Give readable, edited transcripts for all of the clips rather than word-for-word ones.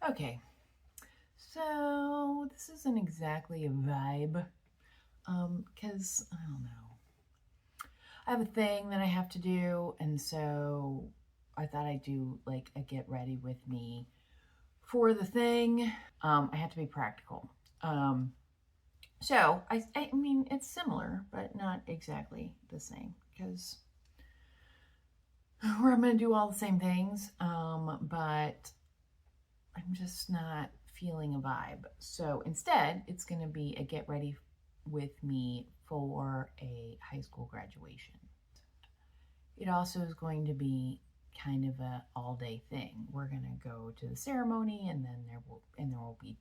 Okay, so this isn't exactly a vibe, because I don't know. I have a thing that I have to do, and so I thought I'd do like a get ready with me for the thing. I have to be practical. So I mean, it's similar, but not exactly the same because I'm going to do all the same things, but I'm just not feeling a vibe. So instead, it's going to be a get ready with me for a high school graduation. It also is going to be kind of a all day thing. We're going to go to the ceremony, and then there will be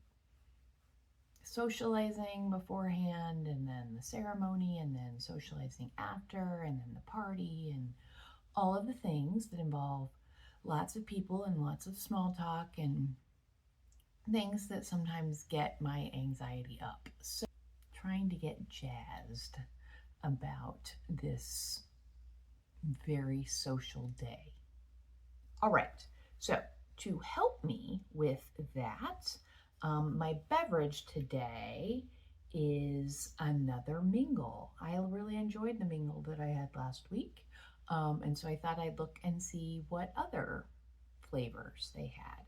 socializing beforehand, and then the ceremony, and then socializing after, and then the party, and all of the things that involve lots of people and lots of small talk and things that sometimes get my anxiety up. So trying to get jazzed about this very social day. All right, so to help me with that, my beverage today is another Mingle. I really enjoyed the Mingle that I had last week, and so I thought I'd look and see what other flavors they had.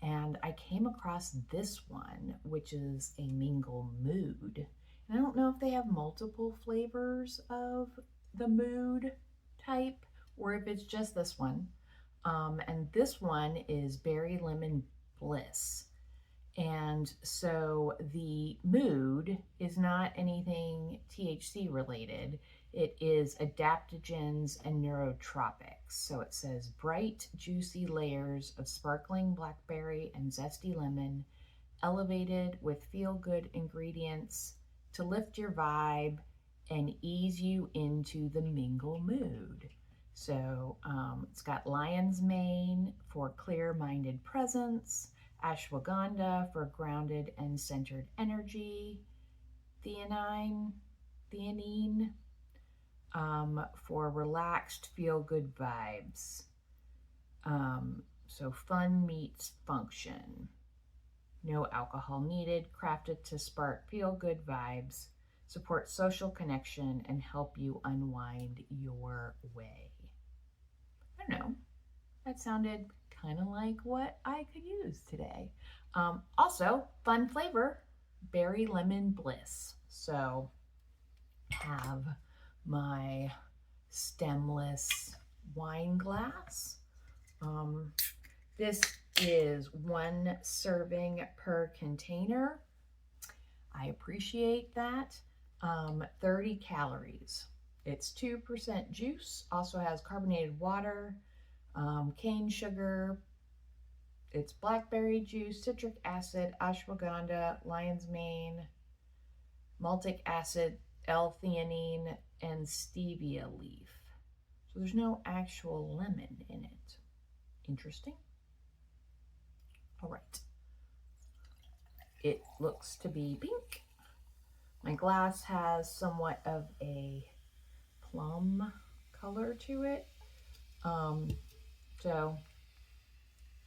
And I came across this one, which is a Mingle Mood. And I don't know if they have multiple flavors of the mood type or if it's just this one. And this one is Berry Lemon Bliss. And so the mood is not anything THC related. It is adaptogens and neurotropics. So it says bright, juicy layers of sparkling blackberry and zesty lemon, elevated with feel-good ingredients to lift your vibe and ease you into the mingle mood. So it's got lion's mane for clear-minded presence, ashwagandha for grounded and centered energy, theanine for relaxed, feel-good vibes. So fun meets function. No alcohol needed, crafted to spark feel-good vibes, support social connection, and help you unwind your way. I don't know. That sounded kind of like what I could use today. Also, fun flavor, Berry Lemon Bliss. So have my stemless wine glass. This is 1 serving per container. I appreciate that. 30 calories. It's 2% juice, also has carbonated water, cane sugar. It's blackberry juice, citric acid, ashwagandha, lion's mane, maltic acid, L-theanine, and stevia leaf. So there's no actual lemon in it. Interesting. All right. It looks to be pink. My glass has somewhat of a plum color to it.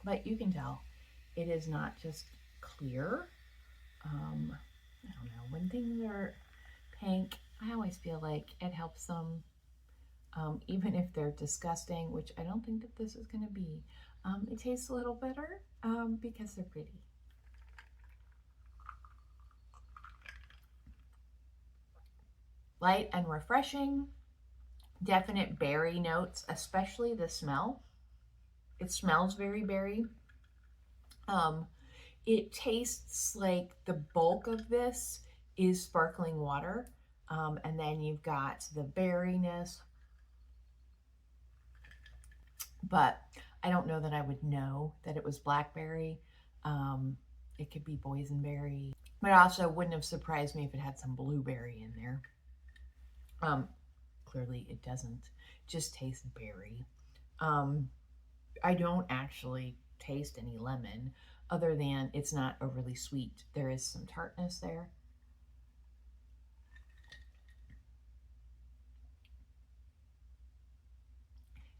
But you can tell it is not just clear. I don't know, when things are pink, I always feel like it helps them, even if they're disgusting, which I don't think that this is going to be. It tastes a little better because they're pretty. Light and refreshing, definite berry notes, especially the smell. It smells very berry. It tastes like the bulk of this is sparkling water. And then you've got the berryness. But I don't know that I would know that it was blackberry. It could be boysenberry. But it also wouldn't have surprised me if it had some blueberry in there. Clearly it doesn't. It just tastes berry. I don't actually taste any lemon other than it's not overly sweet. There is some tartness there.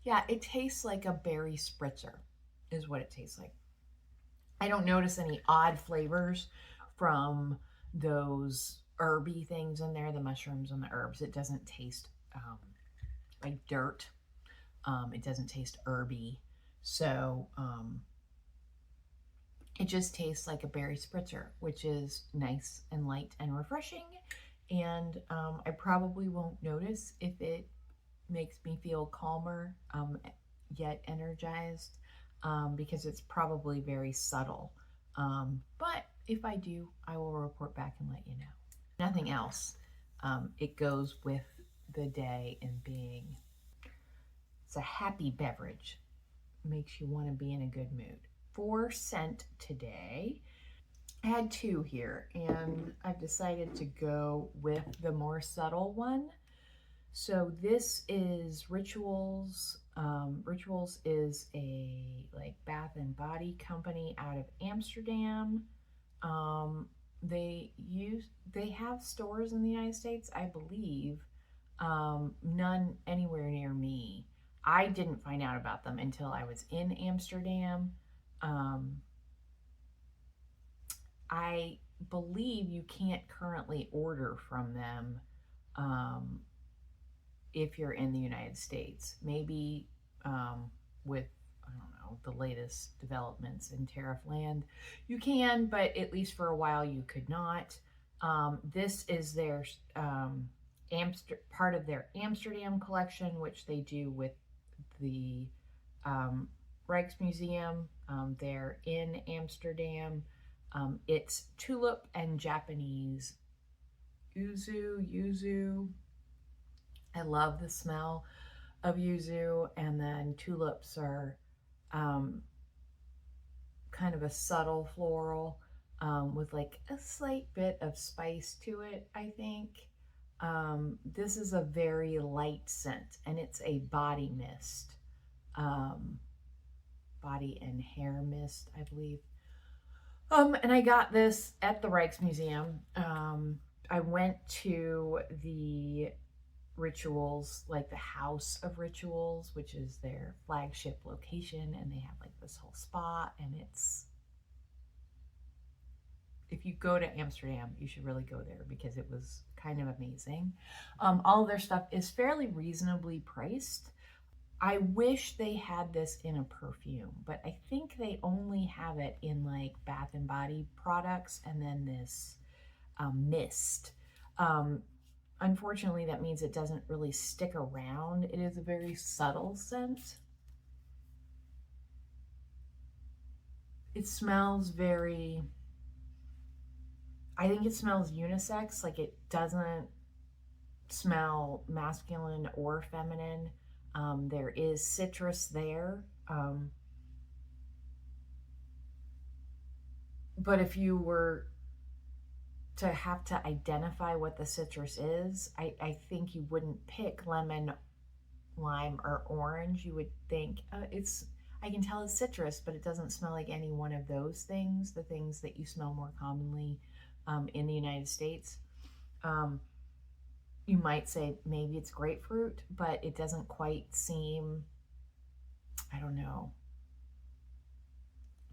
Yeah, it tastes like a berry spritzer is what it tastes like. I don't notice any odd flavors from those herby things in there, the mushrooms and the herbs. It doesn't taste like dirt. It doesn't taste herby. So it just tastes like a berry spritzer, which is nice and light and refreshing. And I probably won't notice if it makes me feel calmer yet energized because it's probably very subtle. But if I do, I will report back and let you know. Nothing else. It goes with the day and being, it's a happy beverage. Makes you want to be in a good mood. For scent today, I had two here, and I've decided to go with the more subtle one. So this is Rituals. Rituals is a like bath and body company out of Amsterdam. They have stores in the United States, I believe. None anywhere near me. I didn't find out about them until I was in Amsterdam. I believe you can't currently order from them if you're in the United States. Maybe with, I don't know, the latest developments in tariff land, you can, but at least for a while you could not. This is their part of their Amsterdam collection, which they do with the Rijksmuseum. They're in Amsterdam. It's tulip and Japanese yuzu. I love the smell of yuzu, and then tulips are kind of a subtle floral with like a slight bit of spice to it, I think. This is a very light scent, and it's a body mist. Body and hair mist, I believe. And I got this at the Rijksmuseum. I went to the Rituals, like the House of Rituals, which is their flagship location, and they have like this whole spa, and it's, if you go to Amsterdam, you should really go there because it was kind of amazing. All of their stuff is fairly reasonably priced. I wish they had this in a perfume, but I think they only have it in like Bath and Body products and then this mist. Unfortunately, that means it doesn't really stick around. It is a very subtle scent. It smells very, I think it smells unisex, like it doesn't smell masculine or feminine. There is citrus there. But if you were to have to identify what the citrus is, I think you wouldn't pick lemon, lime, or orange. You would think I can tell it's citrus, but it doesn't smell like any one of those things, the things that you smell more commonly in the United States. You might say maybe it's grapefruit, but it doesn't quite seem, I don't know,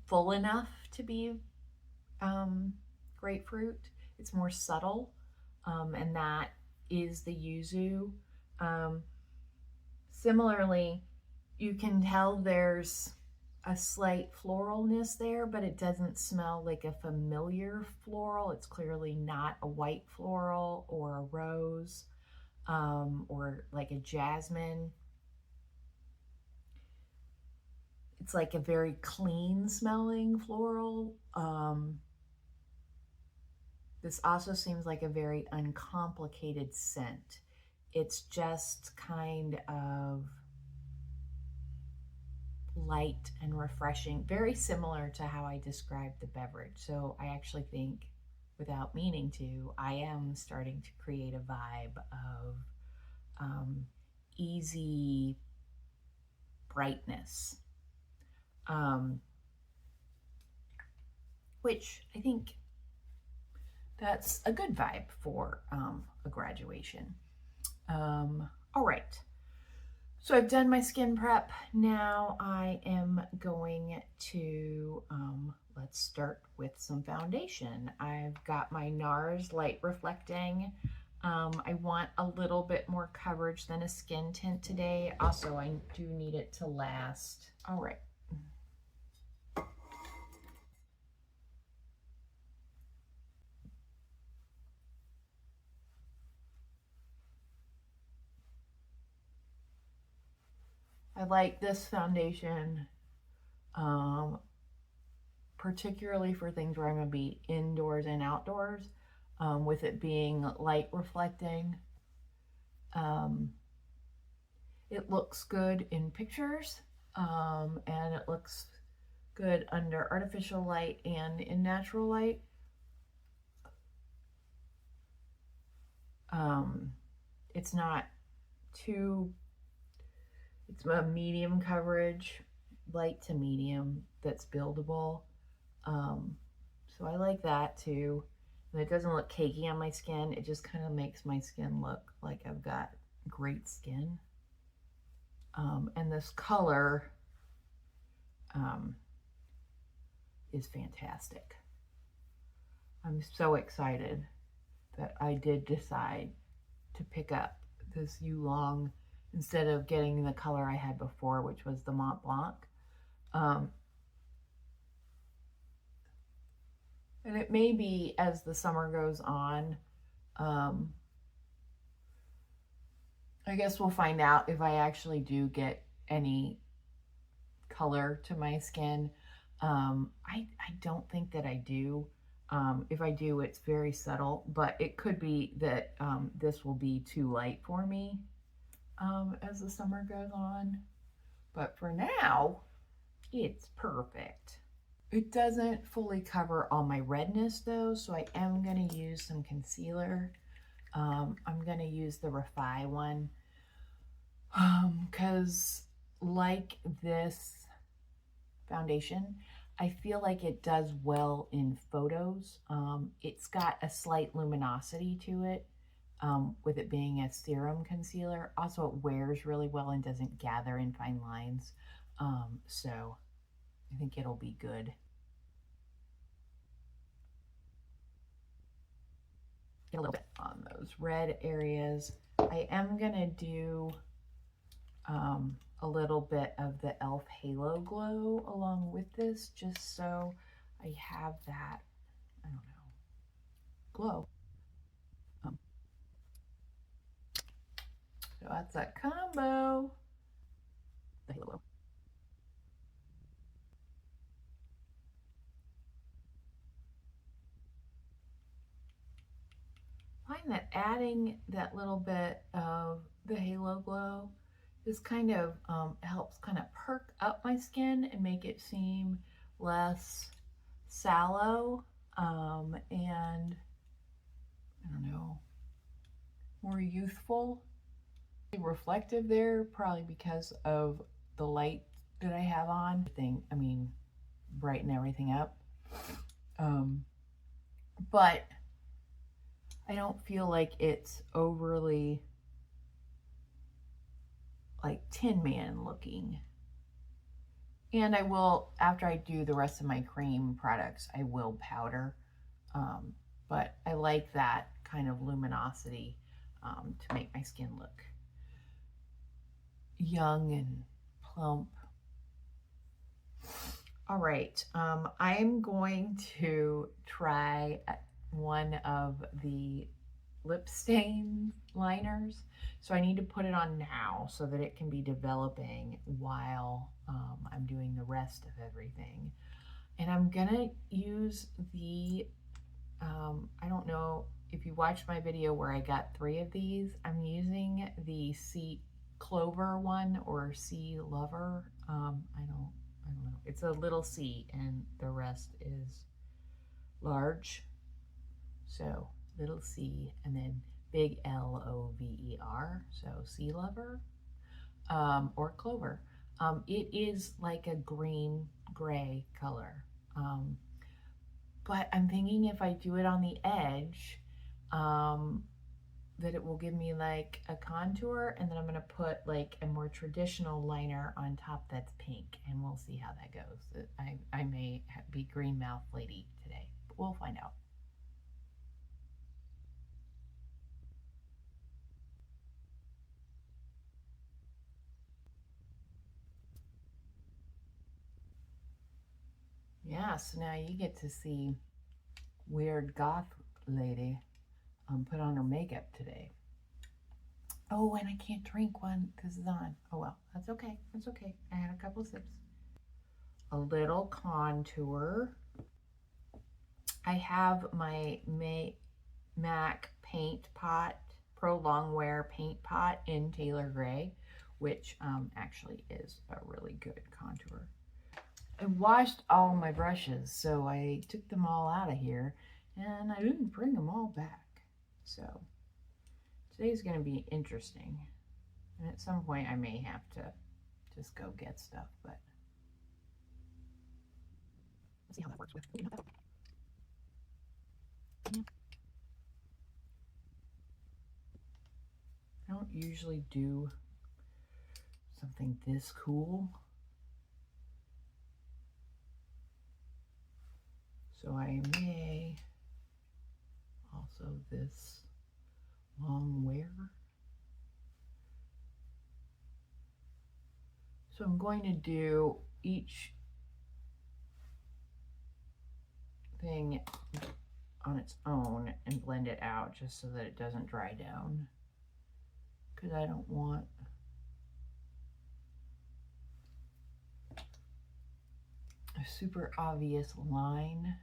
full enough to be grapefruit. It's more subtle, and that is the yuzu. Similarly, you can tell there's a slight floralness there, but it doesn't smell like a familiar floral. It's clearly not a white floral or a rose or like a jasmine. It's like a very clean smelling floral. This also seems like a very uncomplicated scent. It's just kind of light and refreshing, very similar to how I described the beverage. So I actually think, without meaning to, I am starting to create a vibe of easy brightness, which I think that's a good vibe for a graduation. All right. So I've done my skin prep. Now I am going to let's start with some foundation. I've got my Nars Light Reflecting. I want a little bit more coverage than a skin tint today. Also, I do need it to last. All right. I like this foundation, particularly for things where I'm going to be indoors and outdoors, with it being light reflecting. It looks good in pictures, and it looks good under artificial light and in natural light. It's not too, it's a medium coverage, light to medium, that's buildable. So I like that too. And it doesn't look cakey on my skin. It just kind of makes my skin look like I've got great skin. And this color is fantastic. I'm so excited that I did decide to pick up this Yulong instead of getting the color I had before, which was the Mont Blanc. And it may be, as the summer goes on, I guess we'll find out if I actually do get any color to my skin. I don't think that I do. If I do, it's very subtle, but it could be that this will be too light for me as the summer goes on. But for now, it's perfect. It doesn't fully cover all my redness though, so I am going to use some concealer. I'm going to use the Refy one because like this foundation, I feel like it does well in photos. It's got a slight luminosity to it, with it being a serum concealer. Also, it wears really well and doesn't gather in fine lines. So I think it'll be good. Get a little bit on those red areas. I am gonna do a little bit of the e.l.f. Halo Glow along with this, just so I have that, I don't know, glow. So that's that combo. The Halo Glow. I find that adding that little bit of the Halo Glow this kind of helps kind of perk up my skin and make it seem less sallow, and I don't know, more youthful. Reflective there, probably because of the light that I have on. I mean, brighten everything up. But I don't feel like it's overly like Tin Man looking. And I will, after I do the rest of my cream products, I will powder. But I like that kind of luminosity to make my skin look young and plump. All right, I'm going to try one of the lip stain liners. So I need to put it on now so that it can be developing while I'm doing the rest of everything. And I'm gonna use the, I don't know if you watched my video where I got 3 of these. I'm using the Sea Clover one or Sea Lover. I don't know. It's a little C and the rest is large. So little C and then big Lover, so Sea Lover, or Clover. It is like a green gray color, but I'm thinking if I do it on the edge, that it will give me like a contour, and then I'm going to put like a more traditional liner on top that's pink, and we'll see how that goes. I may be green mouth lady today, but we'll find out. Yeah, so now you get to see weird goth lady put on her makeup today. Oh, and I can't drink one because it's on. Oh well, that's okay. That's okay. I had a couple sips. A little contour. I have my MAC paint pot, Pro Longwear paint pot in Tailor Gray, which actually is a really good contour. I washed all my brushes, so I took them all out of here, and I didn't bring them all back. So today's going to be interesting, and at some point I may have to just go get stuff, but let's see how that works with. Yeah. I don't usually do something this cool, so I may also this Longwear. So I'm going to do each thing on its own and blend it out just so that it doesn't dry down, because I don't want a super obvious line.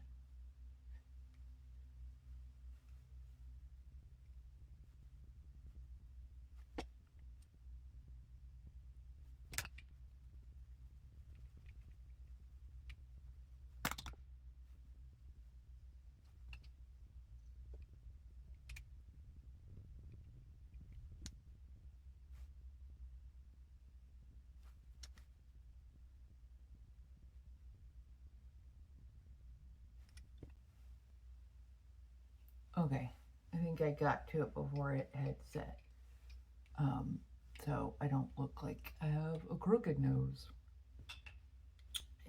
Okay, I think I got to it before it had set. So I don't look like I have a crooked nose.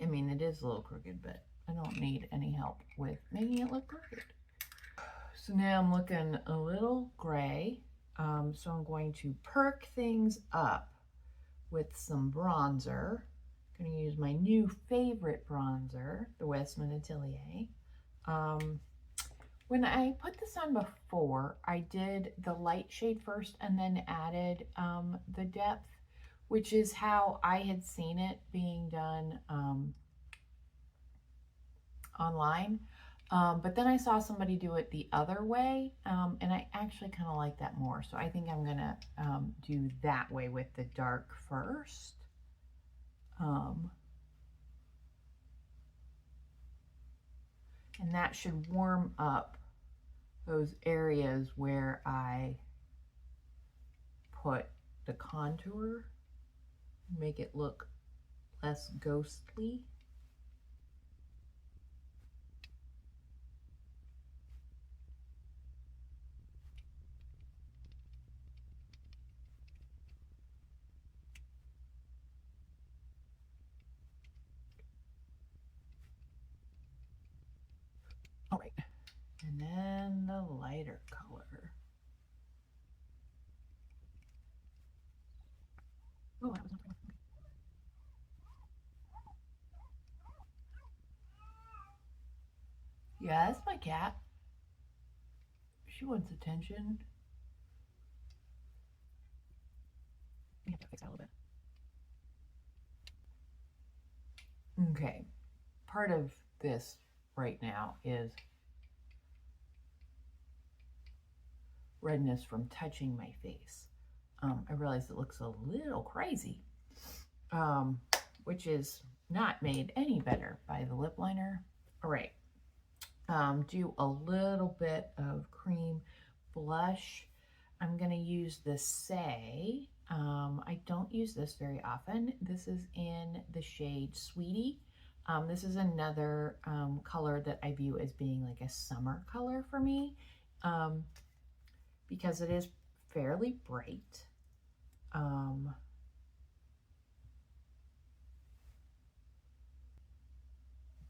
I mean, it is a little crooked, but I don't need any help with making it look crooked. So now I'm looking a little gray. So I'm going to perk things up with some bronzer. I'm going to use my new favorite bronzer, the Westman Atelier. When I put this on before, I did the light shade first and then added the depth, which is how I had seen it being done online. But then I saw somebody do it the other way, and I actually kind of like that more. So I think I'm going to do that way with the dark first. And that should warm up those areas where I put the contour, make it look less ghostly. All right, and then the lighter color. Oh, that was not okay. Yeah, that's my cat. She wants attention. We have to fix that a little bit. Okay, part of this right now is redness from touching my face. I realize it looks a little crazy, which is not made any better by the lip liner. All right, do a little bit of cream blush. I'm going to use the Saie. I don't use this very often. This is in the shade Sweetie. This is another color that I view as being like a summer color for me, because it is fairly bright.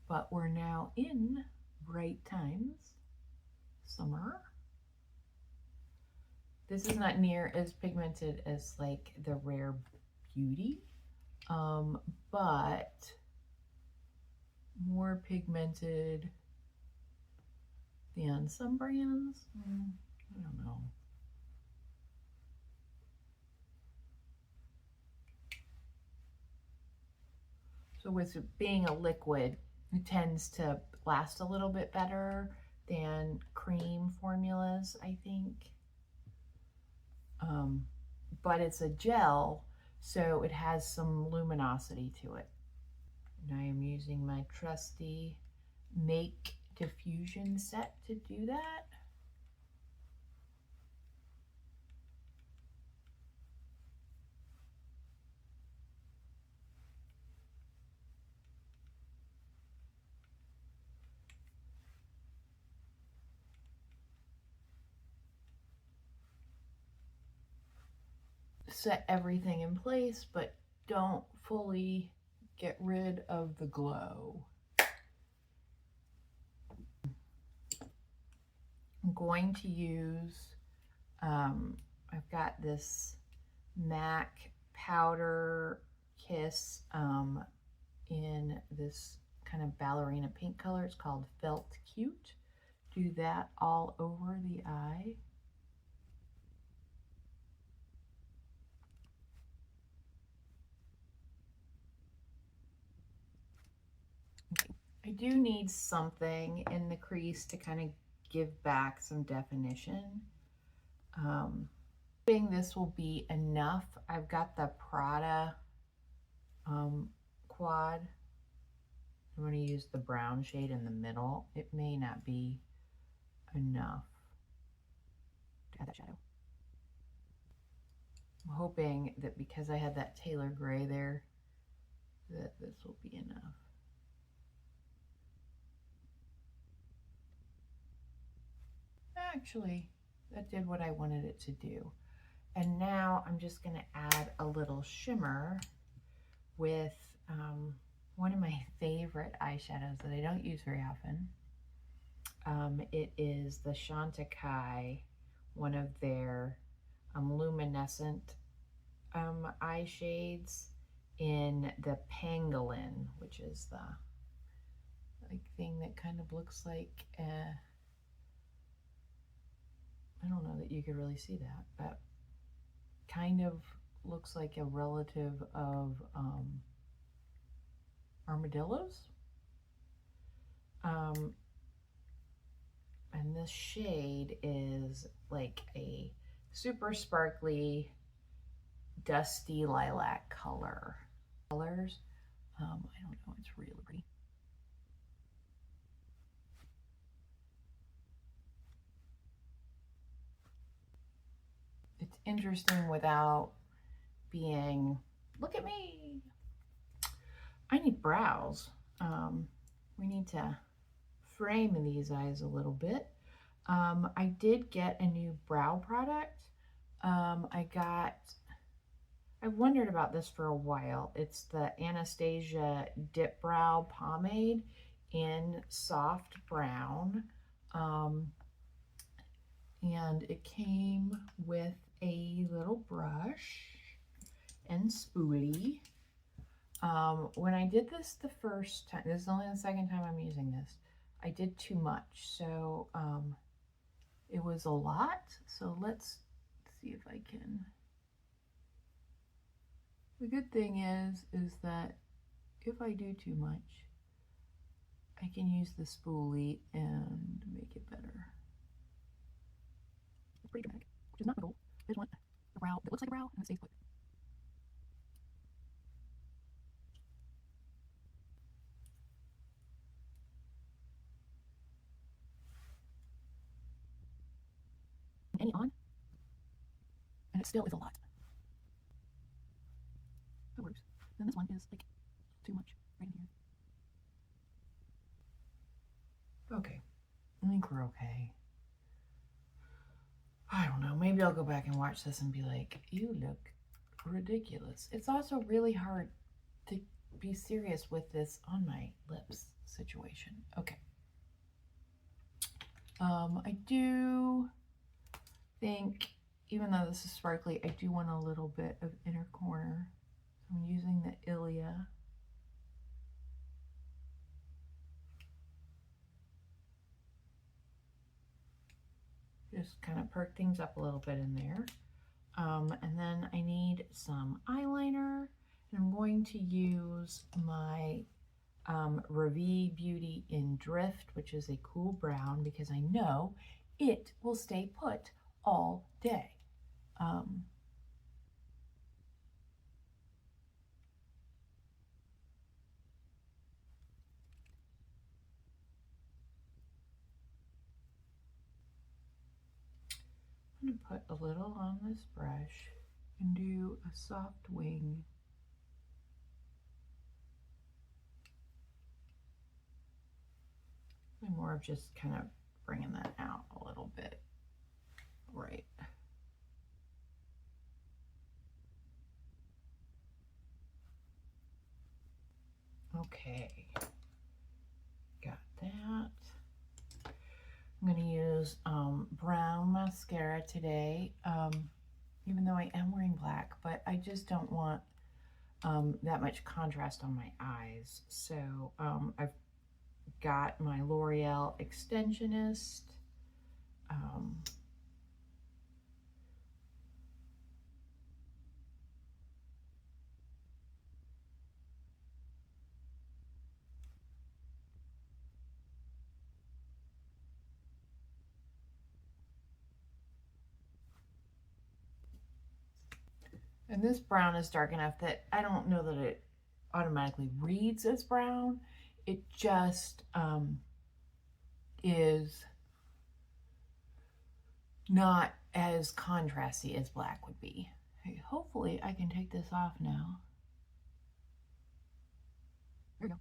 But we're now in bright times, summer. This is not near as pigmented as like the Rare Beauty, but more pigmented than some brands. I don't know. So with it being a liquid, it tends to last a little bit better than cream formulas, I think. But it's a gel, so it has some luminosity to it. And I am using my trusty Make diffusion set to do that. Set everything in place, but don't fully get rid of the glow. I'm going to use, I've got this MAC Powderkiss in this kind of ballerina pink color. It's called Felt Cute. Do that all over the eye. I do need something in the crease to kind of give back some definition. I think this will be enough. I've got the Prada quad. I'm going to use the brown shade in the middle. It may not be enough to add that shadow. I'm hoping that because I had that Tailor gray there, that this will be enough. Actually, that did what I wanted it to do. And now I'm just going to add a little shimmer with one of my favorite eyeshadows that I don't use very often. It is the Chantecaille, one of their luminescent eye shades in the pangolin, which is the like thing that kind of looks like I don't know that you could really see that, but kind of looks like a relative of armadillos. And this shade is like a super sparkly, dusty lilac color. Colors, I don't know, it's really pretty. It's interesting without being, look at me. I need brows. We need to frame these eyes a little bit. I did get a new brow product. I've wondered about this for a while. It's the Anastasia Dip Brow Pomade in soft brown. And it came with a little brush and spoolie. When I did this the first time, this is only the second time I'm using this, I did too much. So it was a lot. So let's see if I can. The good thing is that if I do too much, I can use the spoolie and make it better. It's pretty dramatic, which is not the goal. I just want a brow that looks like a brow and it stays put. Any on, and it still is a lot. It works. Then this one is like too much right in here. Okay, I think we're okay. I don't know, maybe maybe I'll go back and watch this and be like, you look ridiculous. It's also really hard to be serious with this on my lips situation. Okay. I do think, even though this is sparkly, I do want a little bit of inner corner. So I'm using the Ilia. Just kind of perk things up a little bit in there. And then I need some eyeliner. And I'm going to use my Refy Beauty in Drift, which is a cool brown, because I know it will stay put all day. I'm going to put a little on this brush and do a soft wing. And more of just kind of bringing that out a little bit. Right. Okay. Got that. I'm going to use brown mascara today, even though I am wearing black, but I just don't want that much contrast on my eyes. So I've got my L'Oreal Extensionist. And this brown is dark enough that I don't know that it automatically reads as brown. It just is not as contrasty as black would be. Okay, hopefully I can take this off now. There we go.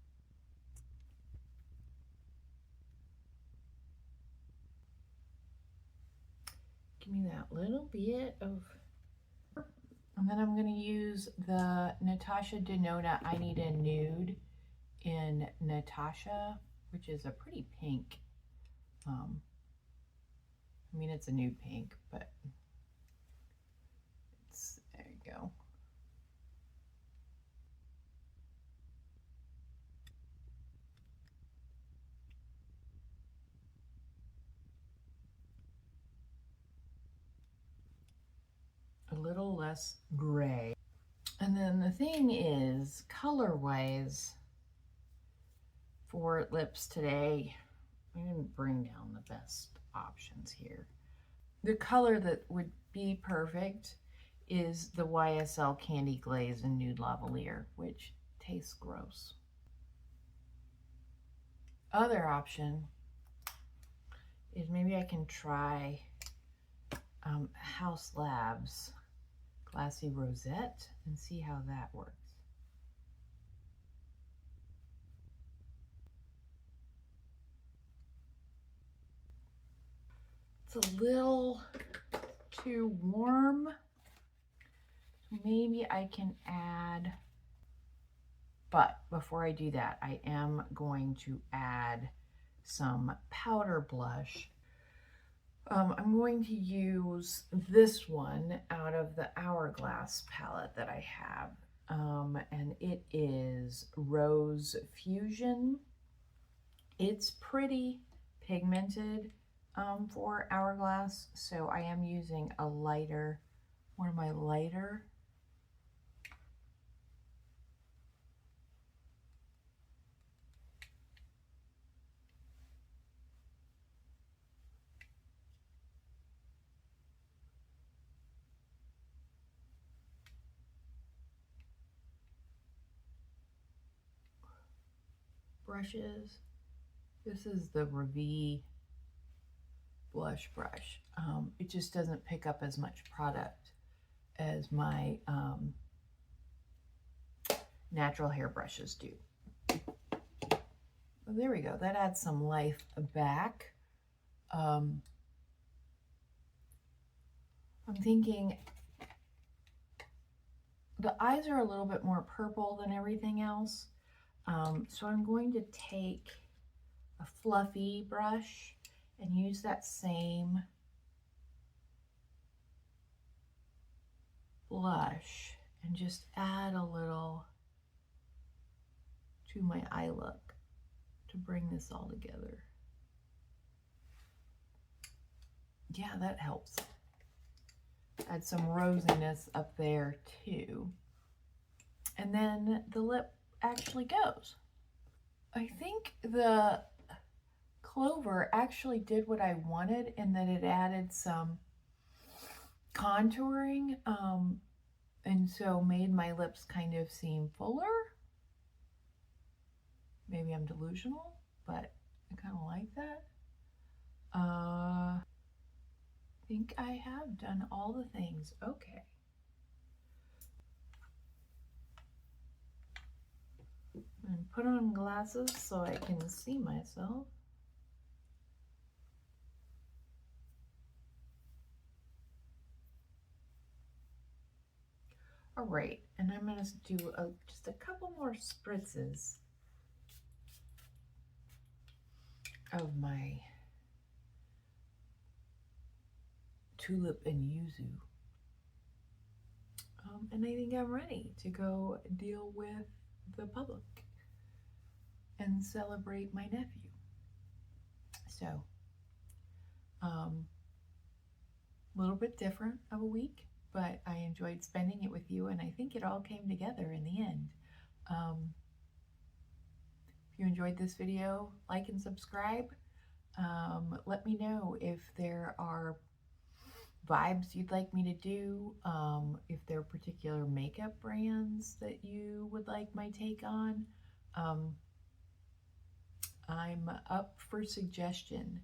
Give me that little bit of... And then I'm going to use the Natasha Denona I Need a Nude in Natasha, which is a pretty pink. I mean, it's a nude pink, but it's, there you go. A little less gray. And then the thing is, color-wise, for lips today, I didn't bring down the best options here. The color that would be perfect is the YSL Candy Glaze in Nude Lavalier, which tastes gross. Other option is maybe I can try House Labs Glassy Rosette and see how that works. It's a little too warm. Maybe I can add, but before I do that, I am going to add some powder blush. I'm going to use this one out of the Hourglass palette that I have, and it is Rose Fusion. It's pretty pigmented for Hourglass, so I am using a lighter, one of my lighter brushes. This is the Refy blush brush. It just doesn't pick up as much product as my natural hair brushes do. Well, there we go. That adds some life back. I'm thinking the eyes are a little bit more purple than everything else. So I'm going to take a fluffy brush and use that same blush and just add a little to my eye look to bring this all together. Yeah, that helps. Add some rosiness up there too. And then the lip actually goes. I think the clover actually did what I wanted in that it added some contouring, and so made my lips kind of seem fuller. Maybe I'm delusional, but I kind of like that. I think I have done all the things. Okay. And put on glasses so I can see myself. All right, and I'm going to do just a couple more spritzes of my tulip and yuzu. And I think I'm ready to go deal with the public and celebrate my nephew. So, a little bit different of a week, but I enjoyed spending it with you, and I think it all came together in the end. If you enjoyed this video, like and subscribe. Let me know if there are vibes you'd like me to do, if there are particular makeup brands that you would like my take on. I'm up for suggestion.